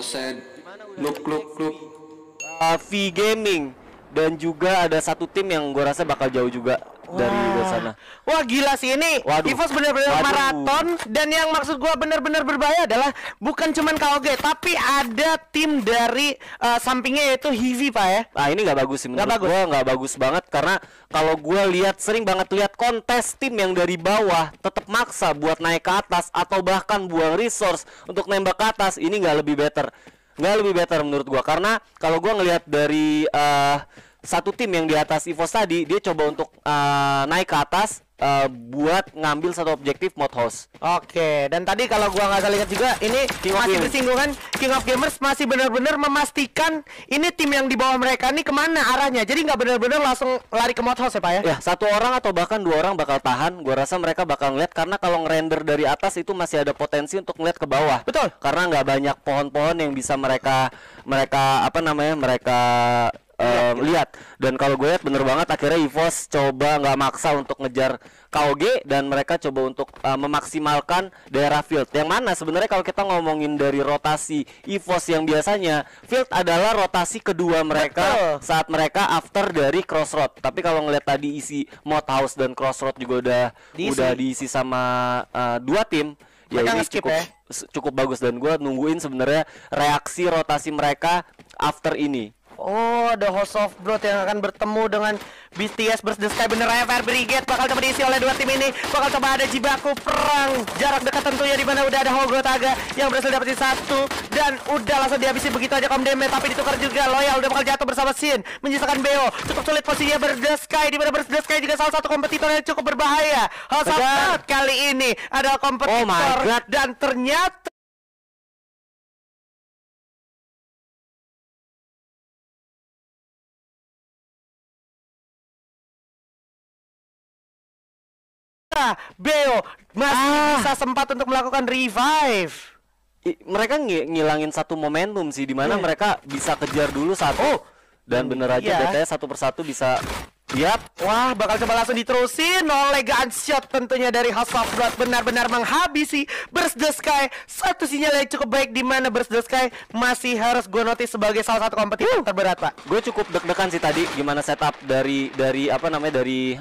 said, look. V Gaming dan juga ada satu tim yang gue rasa bakal jauh juga dari sana. Wah gila sih ini. EVOS bener-bener maraton. Dan yang maksud gue bener-bener berbahaya adalah bukan cuman KOG, tapi ada tim dari sampingnya yaitu Hivi Pak ya. Nah ini nggak bagus sih menurut gue, nggak bagus banget karena kalau gue lihat sering banget lihat kontes tim yang dari bawah tetap maksa buat naik ke atas atau bahkan buang resource untuk nembak ke atas. Ini nggak lebih better menurut gua karena kalau gua ngelihat dari satu tim yang di atas EVOS tadi dia coba untuk naik ke atas buat ngambil satu objektif mod house. Oke, dan tadi kalau gua nggak salah lihat juga ini masih bersinggungan King of Gamers masih benar-benar memastikan ini tim yang di bawah mereka nih kemana arahnya. Jadi nggak benar-benar langsung lari ke mod house ya Pak ya? Ya, satu orang atau bahkan dua orang bakal tahan. Gua rasa mereka bakal ngeliat karena kalau ngerender dari atas itu masih ada potensi untuk ngeliat ke bawah. Betul. Karena nggak banyak pohon-pohon yang bisa mereka lihat. Dan kalau gue lihat bener banget akhirnya EVOS coba nggak maksa untuk ngejar KOG dan mereka coba untuk memaksimalkan daerah field. Yang mana sebenarnya kalau kita ngomongin dari rotasi EVOS yang biasanya field adalah rotasi kedua mereka saat mereka after dari crossroad. Tapi kalau ngeliat tadi isi mod house dan crossroad juga udah diisi sama dua tim. Ya ini cukup bagus dan gue nungguin sebenarnya reaksi rotasi mereka after ini. Oh, ada House of Blood yang akan bertemu dengan BTS Burst the Sky. Bener ya, Fire Brigade bakal coba diisi oleh dua tim ini. Bakal coba ada jibaku perang jarak dekat tentunya, di mana udah ada Hogotaga yang berhasil dapetin satu dan udah langsung dihabisi begitu aja Komdeme, tapi ditukar juga Loyal udah bakal jatuh bersama Sin, menyisakan Beo. Cukup sulit posisinya Burst the Sky, di mana Burst the Sky juga salah satu kompetitor yang cukup berbahaya. House of Blood kali ini adalah kompetitor dan ternyata Beo masih bisa sempat untuk melakukan revive. Mereka ngilangin satu momentum sih, dimana mereka bisa kejar dulu satu dan bener aja BTS satu persatu bisa. Wah, bakal coba langsung diterusin oleh gunshot tentunya dari House of Blood, benar-benar menghabisi Burst the Sky. Satu sinyal yang cukup baik di mana Burst the Sky masih harus gue notice sebagai salah satu kompetitor terberat Pak. Gue cukup deg-degan sih tadi gimana setup dari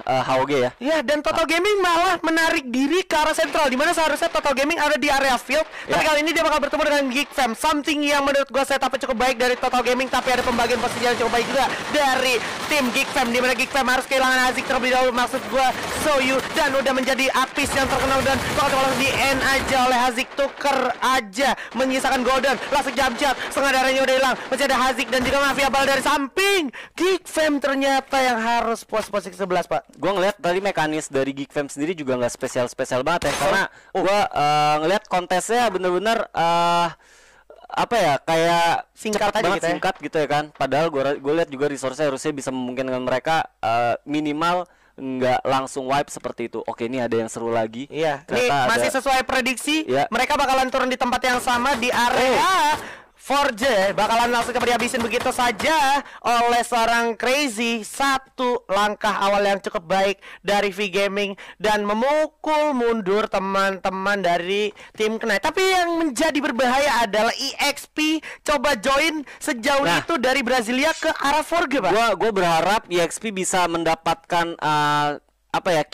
HOG ya. Ya, dan Total Gaming malah menarik diri ke arah sentral, di mana seharusnya Total Gaming ada di area field. Tapi kali ini dia bakal bertemu dengan Geek Fam. Something yang menurut gue setupnya cukup baik dari Total Gaming, tapi ada pembagian posisi yang cukup baik juga dari tim Geek Fam, di mana Geek Fam harus kehilangan Hazik terlebih dahulu, maksud gua Soyu, dan udah menjadi Apis yang terkenal dan bakal langsung di end aja oleh Hazik. Tuker aja menyisakan Golden, langsung jump shot, setengah darahnya udah hilang. Masih ada Hazik dan juga Mafia Bal dari samping. Geek Fam ternyata yang harus posisi 11 Pak. Gua ngeliat tadi mekanis dari Geek Fam sendiri juga nggak spesial banget ya, karena gua ngeliat kontesnya bener-bener apa ya, kayak singkat aja gitu, singkat gitu ya kan. Padahal gue lihat juga resource-nya harusnya bisa memungkinkan mereka minimal nggak langsung wipe seperti itu. Oke, ini ada yang seru lagi. Iya, ini masih sesuai prediksi. Mereka bakalan turun di tempat yang sama di area 4J, bakalan langsung coba dihabisin begitu saja oleh seorang Crazy. Satu langkah awal yang cukup baik dari V Gaming dan memukul mundur teman-teman dari tim Knight. Tapi yang menjadi berbahaya adalah EXP coba join sejauh itu dari Brasilia ke arah 4G Pak. Gua berharap EXP bisa mendapatkan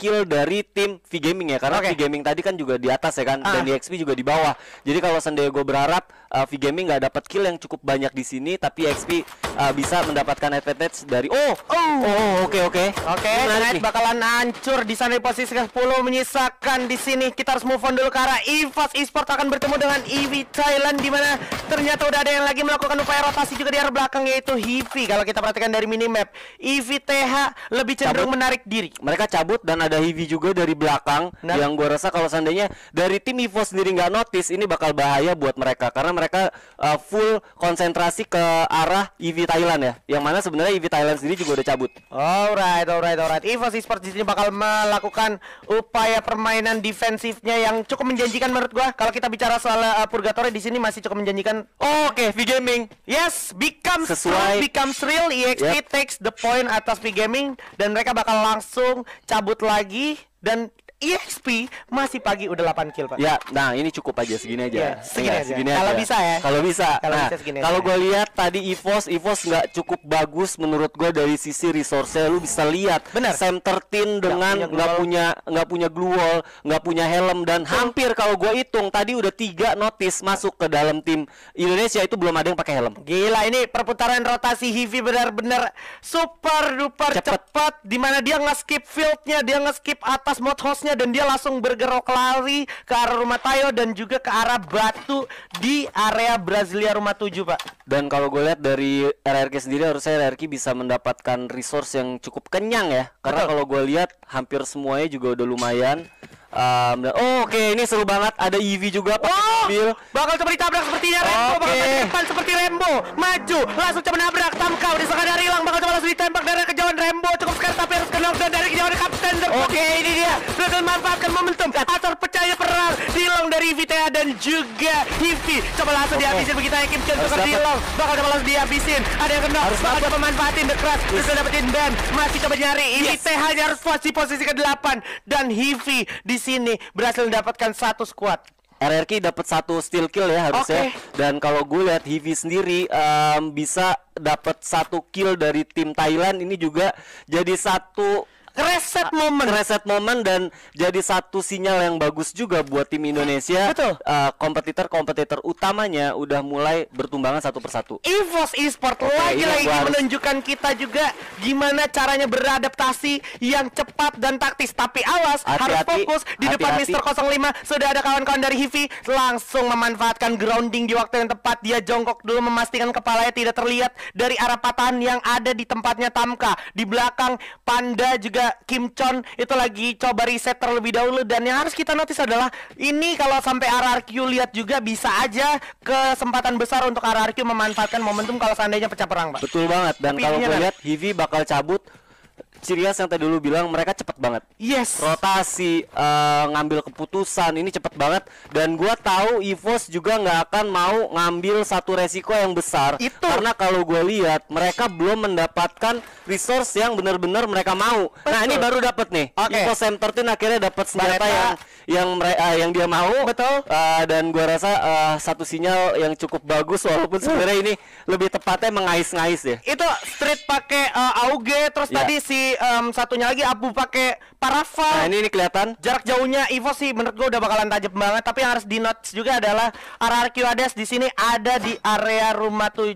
kill dari tim V Gaming ya, karena V Gaming tadi kan juga di atas ya kan, dan EXP juga di bawah. Jadi kalau seandainya gue berharap V Gaming nggak dapat kill yang cukup banyak di sini, tapi EXP bisa mendapatkan advantage dari oke. Knight bakalan hancur di sana di posisi ke-10, menyisakan di sini. Kita harus move on dulu ke arah EVOS Esports akan bertemu dengan EV Thailand, di mana ternyata udah ada yang lagi melakukan upaya rotasi juga di arah belakang, yaitu Hivi. Kalau kita perhatikan dari minimap, EV TH lebih cenderung menarik diri. Mereka cabut dan ada Hivi juga dari belakang, yang gue rasa kalau seandainya dari tim EVOS sendiri nggak notice, ini bakal bahaya buat mereka, karena mereka full konsentrasi ke arah EV Thailand ya, yang mana sebenarnya EV Thailand sendiri juga udah cabut. Alright. EVOS Esports di sini bakal melakukan upaya permainan defensifnya yang cukup menjanjikan menurut gua. Kalau kita bicara soal Purgatory di sini masih cukup menjanjikan. Oke, V Gaming. Yes, becomes real. EXP takes the point atas V Gaming dan mereka bakal langsung cabut lagi. Dan EXP masih pagi udah 8 kill, Pak. Ya, nah ini cukup aja segini aja. Iya, segini Iya, aja. segini Kalau aja. bisa ya. Kalau bisa. Kalau Nah, bisa segini kalau aja. gue lihat tadi EVOS nggak cukup bagus menurut gue dari sisi resource-nya. Lu bisa lihat Bener. Sam 13 dengan nggak punya glue wall, nggak punya helm, dan hampir kalau gue hitung tadi udah 3 notice masuk ke dalam tim Indonesia itu belum ada yang pakai helm. Gila, ini perputaran rotasi Hivi benar-benar super duper cepat, dimana dia nge-skip fieldnya, dia nge-skip atas mod house-nya, dan dia langsung bergerak lari ke arah rumah Tayo dan juga ke arah batu di area Brasilia rumah 7, Pak. Dan kalau gue lihat dari RRQ sendiri, harusnya RRQ bisa mendapatkan resource yang cukup kenyang ya. Karena Betul. kalau gue lihat hampir semuanya juga udah lumayan. Oke, ini seru banget. Ada EV juga pakai mobil. Bakal coba ditabrak sepertinya Rembo, bakal maju ke depan seperti Rembo, maju langsung coba nabrak Tamkau di sekadar hilang, bakal coba langsung ditembak dari kejauhan Rembo, cukup sekali tapi harus kena dan dari kejauhan Kapten. Oke, ini dia berhasil memanfaatkan momentum asal pecahnya perang Dilong dari Vitea dan juga Hivi. Coba langsung dihabisin begitu ya Kim Chen tukar Dilong, bakal coba langsung dihabisin. Ada yang kena, bakal coba manfaatin The Crash, bisa dapetin Dan, masih coba nyari. Hivi hanya harus posisi ke-8 dan Hivi di sini berhasil mendapatkan satu squad. RRQ dapat 1 steal kill ya harusnya. Dan kalau gue lihat Hivi sendiri bisa dapat 1 kill dari tim Thailand, ini juga jadi satu reset momen dan jadi satu sinyal yang bagus juga buat tim Indonesia. Betul. Kompetitor utamanya udah mulai bertumbangan satu persatu. EVOS Esport lagi-lagi menunjukkan kita juga gimana caranya beradaptasi yang cepat dan taktis. Tapi awas, harus fokus di depan Mr. 05. Sudah ada kawan-kawan dari Hivi langsung memanfaatkan grounding di waktu yang tepat. Dia jongkok dulu memastikan kepalanya tidak terlihat dari arah patahan yang ada di tempatnya Tamka. Di belakang Panda juga Kim Chon itu lagi coba reset terlebih dahulu. Dan yang harus kita notice adalah ini kalau sampai RRQ lihat juga bisa aja kesempatan besar untuk RRQ memanfaatkan momentum kalau seandainya pecah perang, Pak. Betul banget. Dan kalau gue lihat Hivi bakal cabut. Ciri khas yang tadi dulu bilang, mereka cepet banget. Yes. Rotasi, ngambil keputusan ini cepet banget. Dan gua tahu EVOS juga nggak akan mau ngambil satu resiko yang besar. Itu. Karena kalau gue lihat mereka belum mendapatkan resource yang benar-benar mereka mau. Betul. Nah ini baru dapat nih. EVOS M13 akhirnya dapat senjata yang dia mau. Betul. Dan gua rasa satu sinyal yang cukup bagus, walaupun sebenarnya ini lebih tepatnya mengais-ngais ya. Itu Street pakai Auge, terus tadi si satunya lagi Abu pakai Paraval. Nah ini kelihatan jarak jauhnya EVOS sih menurut gue udah bakalan tajam banget. Tapi yang harus di notes juga adalah RRQ Hades di sini ada di area rumah 7.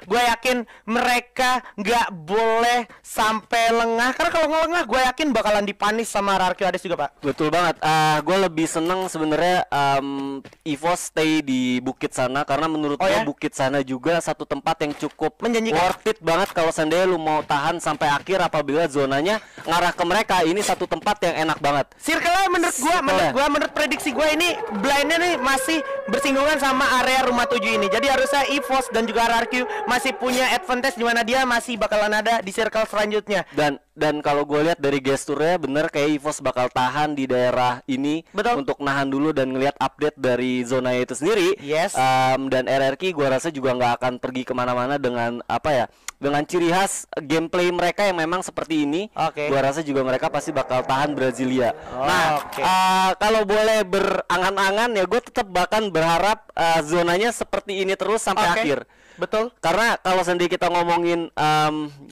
Gue yakin mereka nggak boleh sampai lengah, karena kalau ngelengah gue yakin bakalan dipanis sama RRQ Hades juga, Pak. Betul banget. Gue lebih seneng sebenarnya EVOS stay di bukit sana, karena menurut gue bukit sana juga satu tempat yang cukup menjanjikan, worth it banget kalau seandainya lu mau tahan sampai akhir apabila zonanya ngarah ke mereka. Ini satu tempat yang enak banget. Circle-nya menurut prediksi gue ini blindnya nih masih bersinggungan sama area rumah 7 ini. Jadi harusnya EVOS dan juga RRQ masih punya advantage di mana dia masih bakalan ada di circle selanjutnya. Dan kalau gue lihat dari gesturnya bener kayak EVOS bakal tahan di daerah ini. Betul. Untuk nahan dulu dan ngelihat update dari zona itu sendiri. Yes. Dan RRQ gue rasa juga nggak akan pergi kemana-mana dengan dengan ciri khas gameplay mereka yang memang seperti ini. Gua rasa juga mereka pasti bakal tahan Brasilia. Kalau boleh berangan-angan ya, gue tetap bahkan berharap zonanya seperti ini terus sampai akhir. Betul. Karena kalau sendiri kita ngomongin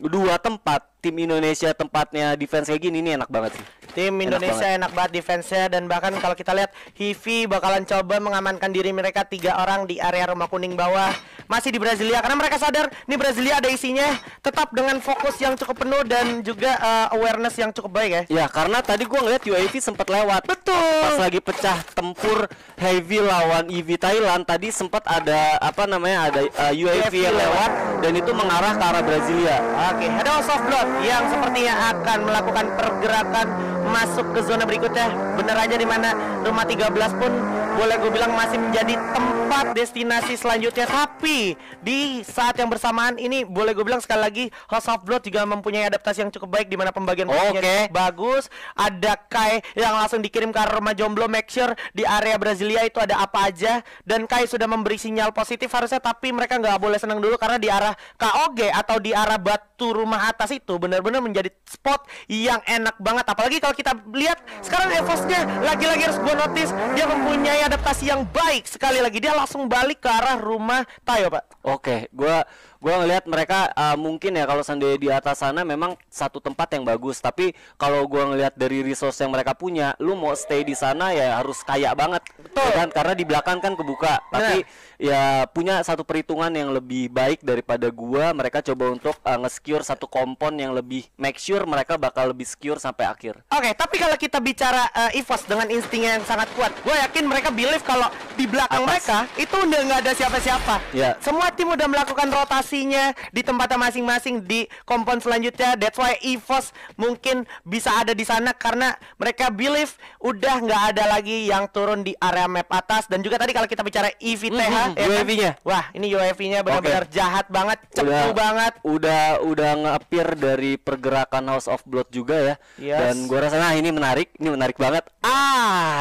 dua tempat, tim Indonesia tempatnya defense kayak gini, ini enak banget sih. Tim Indonesia enak banget defense-nya. Dan bahkan kalau kita lihat Hivi bakalan coba mengamankan diri mereka 3 orang di area rumah kuning bawah, masih di Brasilia, karena mereka sadar nih Brasilia ada isinya. Tetap dengan fokus yang cukup penuh dan juga awareness yang cukup baik ya. Ya karena tadi gua ngeliat UAV sempat lewat. Betul. Pas lagi pecah tempur Heavy lawan EV Thailand, tadi sempat ada ada UAV yang lewat dan itu mengarah ke arah Brasilia. Ada House of Blood yang sepertinya akan melakukan pergerakan masuk ke zona berikutnya. Bener aja di mana rumah 13 pun boleh gue bilang masih menjadi tempat destinasi selanjutnya. Tapi di saat yang bersamaan ini boleh gue bilang sekali lagi House of Blood juga mempunyai adaptasi yang cukup baik di mana pembagian posisinya bagus. Ada Kai yang langsung dikirim ke arah rumah jomblo, make sure di area Brasilia itu ada apa aja. Dan Kai sudah memberi sinyal positif harusnya, tapi mereka nggak boleh senang dulu karena di arah KOG atau di arah batu rumah atas itu benar-benar menjadi spot yang enak banget. Apalagi kalau kita lihat sekarang EVOS-nya lagi-lagi harus gua notice dia mempunyai adaptasi yang baik. Sekali lagi dia langsung balik ke arah rumah Tayo, Pak. Oke, gua ngelihat mereka mungkin ya kalau seandainya di atas sana memang satu tempat yang bagus, tapi kalau gua ngelihat dari resource yang mereka punya, lu mau stay di sana ya harus kaya banget. Betul. Ya kan? Karena di belakang kan kebuka. Tapi ya punya satu perhitungan yang lebih baik daripada gua. Mereka coba untuk nge-secure satu kompon yang lebih make sure mereka bakal lebih secure sampai akhir. Oke, tapi kalau kita bicara EVOS dengan instingnya yang sangat kuat, gue yakin mereka believe kalau di belakang Atas. mereka itu udah nggak ada siapa-siapa. Ya. Semua tim udah melakukan rotasinya di tempatnya masing-masing di kompon selanjutnya. That's why EVOS mungkin bisa ada di sana karena mereka believe udah nggak ada lagi yang turun di area map atas. Dan juga tadi kalau kita bicara EVTH, ya kan? UAV-nya. Wah, ini UAV-nya benar-benar jahat banget, cepu banget. Udah nge-appear dari pergerakan House of Blood juga ya. Yes. Dan gua rasa ini menarik banget.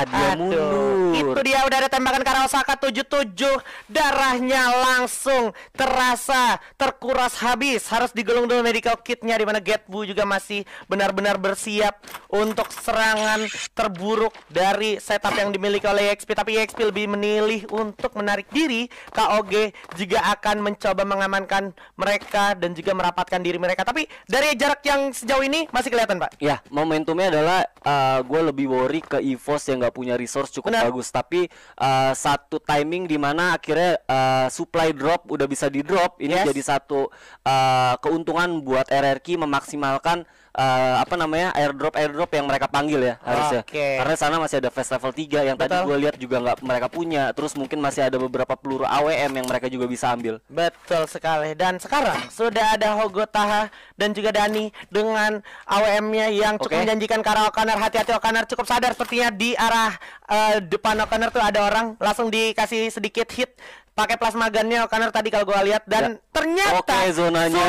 Dia mundur. Itu dia udah ada tembakan ke arah Osaka 77. Darahnya langsung terasa terkuras habis. Harus digulung dulu medical kitnya, di mana Getbu juga masih benar-benar bersiap untuk serangan terburuk dari setup yang dimiliki oleh EXP. Tapi EXP lebih memilih untuk menarik diri. KOG juga akan mencoba mengamankan mereka dan juga merapatkan diri mereka. Tapi dari jarak yang sejauh ini masih kelihatan, Pak. Ya, momentumnya adalah gue lebih worry ke EVOS yang nggak punya resource cukup bagus. Tapi satu timing di mana akhirnya supply drop udah bisa di drop. Ini jadi satu keuntungan buat RRQ memaksimalkan airdrop yang mereka panggil ya harusnya. Karena sana masih ada fast level 3 yang tadi gue lihat juga nggak mereka punya. Terus mungkin masih ada beberapa peluru AWM yang mereka juga bisa ambil. Betul sekali. Dan sekarang sudah ada Hogotaha dan juga Dani dengan AWM-nya yang cukup menjanjikan ke arah Okaner. Hati-hati, Okaner cukup sadar sepertinya di arah depan Okaner tuh ada orang. Langsung dikasih sedikit hit pakai plasma gunnya Okaner tadi kalau gua lihat. Dan ternyata zonanya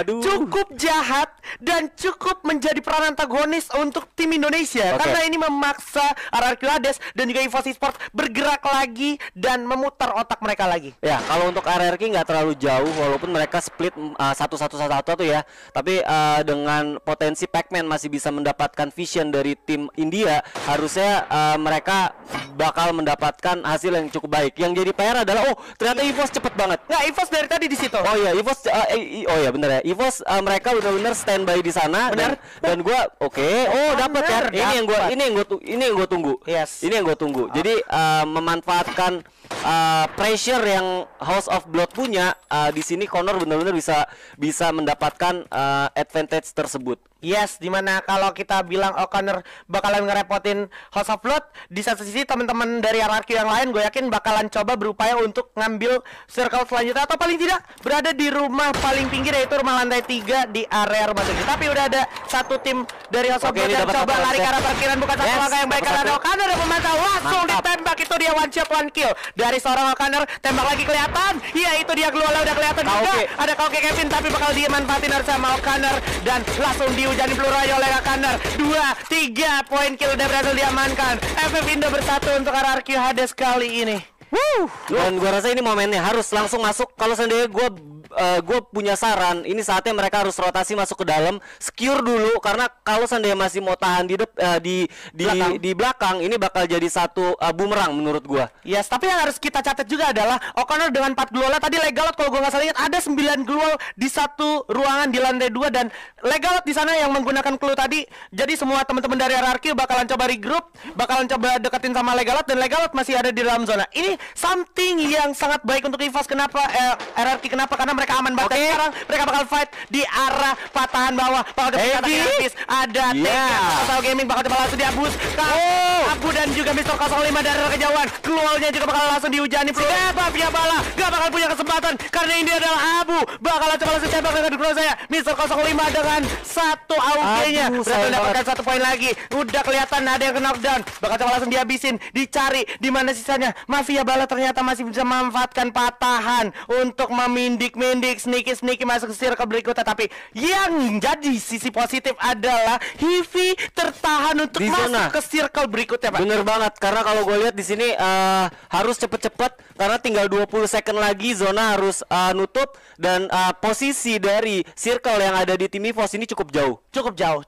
cukup jahat dan cukup menjadi peran antagonis untuk tim Indonesia. Karena ini memaksa RRQ Hades dan juga EVOS Esports bergerak lagi dan memutar otak mereka lagi. Ya, kalau untuk RRQ nggak terlalu jauh walaupun mereka split 1-1-1 tuh ya. Tapi dengan potensi Pac-Man masih bisa mendapatkan vision dari tim India, harusnya mereka bakal mendapatkan hasil yang cukup baik. Yang jadi PR adalah ternyata EVOS cepet banget. Nggak, EVOS dari tadi di situ. Oh iya, EVOS bener ya. EVOS mereka benar-benar standby di sana. Dan gua dapat ya. Ini yang gua tunggu. Yes. Ini yang gua tunggu. Jadi memanfaatkan pressure yang House of Blood punya, di sini Connor benar-benar bisa mendapatkan advantage tersebut. Yes, dimana kalau kita bilang O'Connor bakalan ngerepotin House of Blood, di satu sisi teman-teman dari RRQ yang lain gue yakin bakalan coba berupaya untuk ngambil circle selanjutnya, atau paling tidak berada di rumah paling pinggir, yaitu rumah lantai 3 di area rumah 7. Tapi udah ada satu tim dari House of Blood yang coba lari ke arah parkiran, bukan satu langkah yang baik karena O'Connor yang memantau, langsung ditembak. Itu dia one shot one kill dari seorang O'Connor. Tembak lagi kelihatan, iya itu dia keluar, udah kelihatan juga ada KOG Kevin, tapi bakal dia manfaatin harus sama O'Connor dan langsung dihujani peluru aja oleh O'Connor. 2-3 poin kill udah berhasil diamankan. FF Indo bersatu untuk RRQ Hades kali ini. Dan gua rasa ini momennya harus langsung masuk. Kalau seandainya gue punya saran, ini saatnya mereka harus rotasi masuk ke dalam, secure dulu, karena kalau seandainya masih mau tahan di belakang, ini bakal jadi satu bumerang menurut gue. Yes, tapi yang harus kita catat juga adalah O'Connor dengan 4 glowal tadi Legalot, kalau gue nggak salah ingat ada 9 glowal di satu ruangan di lantai 2, dan Legalot di sana yang menggunakan clue tadi. Jadi semua teman-teman dari RRQ bakalan coba regroup, bakalan coba deketin sama Legalot, dan Legalot masih ada di dalam zona. Ini something yang sangat baik untuk EVOS. Kenapa RRQ? Kenapa? Karena mereka aman banget. Sekarang mereka bakal fight di arah patahan bawah. Bakal coba habis. Ada Total Gaming bakal coba langsung dihapus. Abu dan juga Mr. 05 dari kejauhan. Keluarnya juga bakal langsung dihujani. Mafia Bala gak bakal punya kesempatan karena ini adalah Abu. Bakal coba langsung tembak dengan dulu saya. Mr. 05 dengan satu AUG-nya berhasil mendapatkan 1 poin lagi. Udah kelihatan ada yang knockdown. Bakal coba langsung dihabisin. Dicari di mana sisanya. Mafia Bala ternyata masih bisa memanfaatkan patahan untuk memindik mengundik sneaky masuk ke circle berikutnya. Tapi yang jadi sisi positif adalah Hivi tertahan untuk Di masuk zona. ke circle berikutnya, Pak. Bener banget, karena kalau gue lihat di sini harus cepet-cepet karena tinggal 20 second lagi zona harus nutup dan posisi dari circle yang ada di tim EVOS ini cukup jauh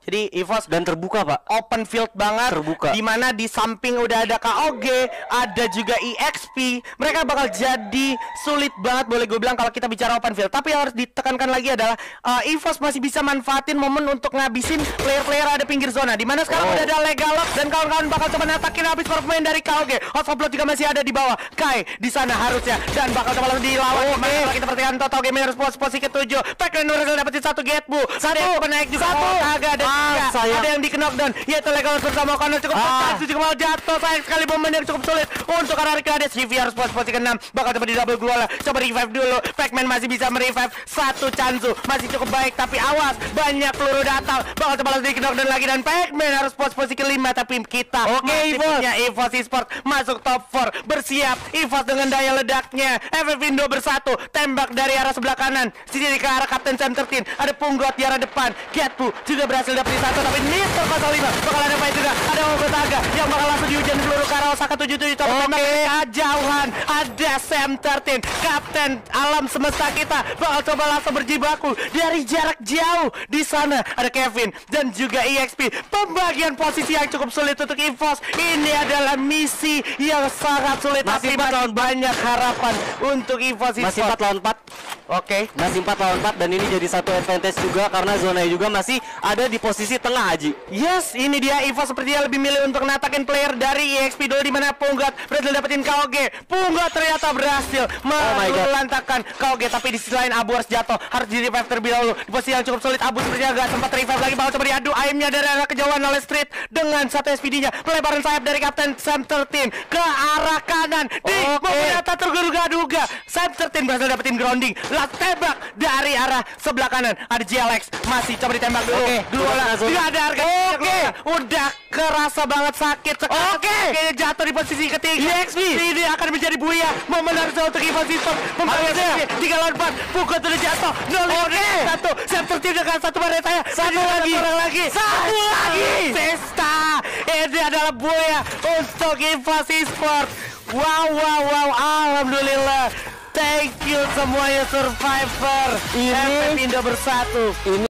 Jadi EVOS dan terbuka, Pak. open field banget, Terbuka. dimana di samping udah ada KOG, ada juga EXP. Mereka bakal jadi sulit banget boleh gue bilang kalau kita bicara open field. Tapi yang harus ditekankan lagi adalah EVOS masih bisa manfaatin momen untuk ngabisin player-player ada pinggir zona, dimana sekarang udah ada Legalok dan kawan-kawan bakal coba natakin habis para pemain dari KOG. Hotspot juga masih ada di bawah, Kai di sana harusnya dan bakal coba langsung dilawan. Kalau kita perhatikan Total Gaming harus posisi ke-7. Packman berhasil dapetin satu Getbu, satu naik juga agak ada sayang. ada yang di knockdown, yaitu Legalok bersama Connor cukup juga mau jatuh. Sayang sekali momen yang cukup sulit untuk Arcades. Hivi harus posisi ke-6, bakal coba di double glue lah, coba revive dulu. Packman masih bisa merevive satu Chanzu, masih cukup baik tapi awas banyak peluru datang, bakal coba langsung di knockdown lagi dan Packman harus posisi ke-5. Tapi kita masih punya EVOS Esports masuk top 4, bersiap. EVOS dengan daya ledaknya, FF Indo bersatu, tembak dari arah sebelah kanan, sini ke arah Kapten Sam 13, ada Punggot di arah depan. Getbu juga berhasil dapetin satu, tapi Nito 05 bakal ada fight juga, ada Ogotaga yang bakal langsung dihujan peluru ke arah Osaka 77. Tapi tembak kejauhan, ada Sam 13, Kapten alam semesta kita bakal coba langsung berjibaku dari jarak jauh. Di sana ada Kevin dan juga EXP. Pembagian posisi yang cukup sulit untuk EVOS. Ini adalah misi yang sangat sulit, Masih tapi 4 lawan banyak harapan untuk EVOS Masih Esports. 4 lawan 4. Oke. Masih 4 lawan 4 dan ini jadi satu advantage juga karena zona juga masih ada di posisi tengah, Haji. Yes, ini dia EVOS sepertinya lebih milih untuk natakin player dari EXP dulu, di mana Punggat berhasil dapetin KOG. Punggat ternyata berhasil melantakan KOG, tapi di sisi lain Abu harus jatuh, harus di revive terlebih dahulu. Di posisi yang cukup sulit, Abu sepertinya gak sempat revive lagi, bakal coba diadu aimnya dari arah kejauhan oleh Street dengan satu SPD-nya. Pelebaran sayap dari Kapten Sam 13 ke arah kanan. Di ternyata terduga-duga Sam 13 berhasil dapetin grounding. Lah tembak dari arah sebelah kanan, ada GLX masih coba ditembak dulu. Dia ada harga. Udah kerasa banget sakit sekali. Kayaknya jatuh di posisi ketiga. EXP ini akan menjadi buaya. Momen harusnya untuk EVOS Esports memperbaiki 3 lawan 4. Pukul sudah jatuh. 0-1. Sam 13 dengan satu baretanya. Satu lagi. Sesta. Ini adalah buaya untuk EVOS Esports. Wow. Alhamdulillah. Thank you semuanya Survivor. Ini Indo bersatu.